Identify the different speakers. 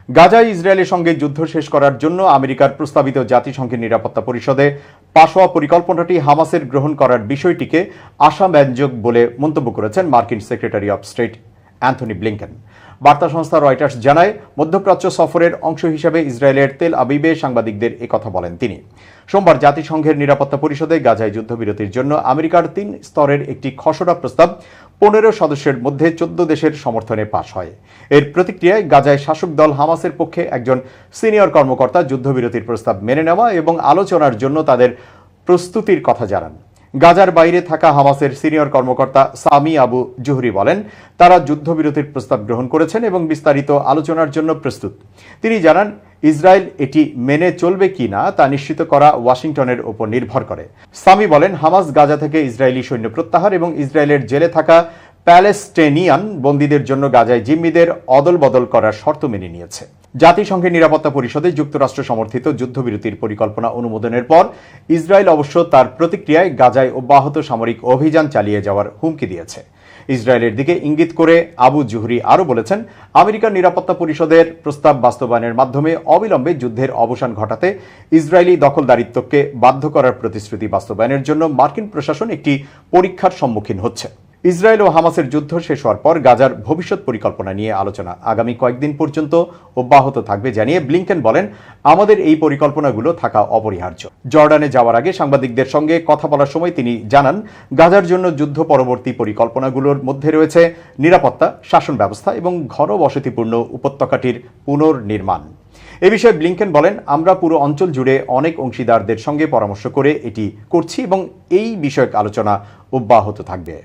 Speaker 1: গাজায় ইসরায়েলের সঙ্গে যুদ্ধ শেষ করার জন্য আমেরিকার প্রস্তাবিত জাতিসংঘের নিরাপত্তা পরিষদে পাশ হওয়া পরিকল্পনাটি হামাসের গ্রহণ করার বিষয়টিকে আশাব্যঞ্জক বলে মন্তব্য করেছেন মার্কিন secretary of state Anthony Blinken. বার্তা সংস্থা রয়টার্স জানায়, মধ্যপ্রাচ্য সফরের অংশ হিসেবে ইসরায়েলের তেল আবিবে সাংবাদিকদের একথা বলেন তিনি। সোমবার জাতিসংঘের নিরাপত্তা পরিষদে গাজায় যুদ্ধবিরতির জন্য আমেরিকার 3 স্তরের একটি খসড়া প্রস্তাব 15 সদস্যের মধ্যে 14 দেশের সমর্থনে পাশ হয়। এর প্রতিক্রিয়ায় গাজায় শাসক দল হামাসের পক্ষে একজন সিনিয়র কর্মকর্তা যুদ্ধবিরতির প্রস্তাব মেনে নেওয়া এবং আলোচনার জন্য তাদের প্রস্তুতির কথা জানান। গাজার বাইরে থাকা হামাসের সিনিয়র কর্মকর্তা সামি আবু জুহরি বলেন, তারা যুদ্ধবিরতির প্রস্তাব গ্রহণ করেছেন এবং বিস্তারিত আলোচনার জন্য প্রস্তুত। তিনি জানান, ইসরায়েল এটি মেনে চলবে কিনা তা নিশ্চিত করা ওয়াশিংটনের উপর নির্ভর করে। সামি বলেন, হামাস গাজা থেকে ইসরায়েলি সৈন্য প্রত্যাহার এবং ইসরায়েলের জেলে থাকা প্যালেস্টিনিয়ান বন্দীদের জন্য গাজায় জিম্মিদের অদল বদল করার শর্ত মেনে নিয়েছে। জাতিসংঘের নিরাপত্তা পরিষদে যুক্তরাষ্ট্র সমর্থিত যুদ্ধবিরতির পরিকল্পনা অনুমোদনের পর ইসরায়েল অবশ্য তার প্রতিক্রিয়ায় গাজায় অব্যাহত সামরিক অভিযান চালিয়ে যাওয়ার হুমকি দিয়েছে। ইসরায়েলের দিকে ইঙ্গিত করে আবু জুহরি আরও বলেছেন, আমেরিকার নিরাপত্তা পরিষদের প্রস্তাব বাস্তবায়নের মাধ্যমে অবিলম্বে যুদ্ধের অবসান ঘটাতে ইসরায়েলি দখলদারিত্বকে বাধ্য করার প্রতিশ্রুতি বাস্তবায়নের জন্য মার্কিন প্রশাসন একটি পরীক্ষার সম্মুখীন হচ্ছে। ইসরায়েল ও হামাসের যুদ্ধ শেষ হওয়ার পর গাজার ভবিষ্যৎ পরিকল্পনা নিয়ে আলোচনা আগামী কয়েকদিন পর্যন্ত অব্যাহত থাকবে জানিয়ে ব্লিংকেন বলেন, আমাদের এই পরিকল্পনাগুলো থাকা অপরিহার্য। জর্ডানে যাওয়ার আগে সাংবাদিকদের সঙ্গে কথা বলার সময় তিনি জানান, গাজার জন্য যুদ্ধ পরবর্তী পরিকল্পনাগুলোর মধ্যে রয়েছে নিরাপত্তা, শাসন ব্যবস্থা এবং ঘনবসতিপূর্ণ উপত্যকাটির পুনর্নির্মাণ। এ বিষয়ে ব্লিংকেন বলেন, আমরা পুরো অঞ্চল জুড়ে অনেক অংশীদারদের সঙ্গে পরামর্শ করে এটি করছি এবং এই বিষয়ক আলোচনা অব্যাহত থাকবে।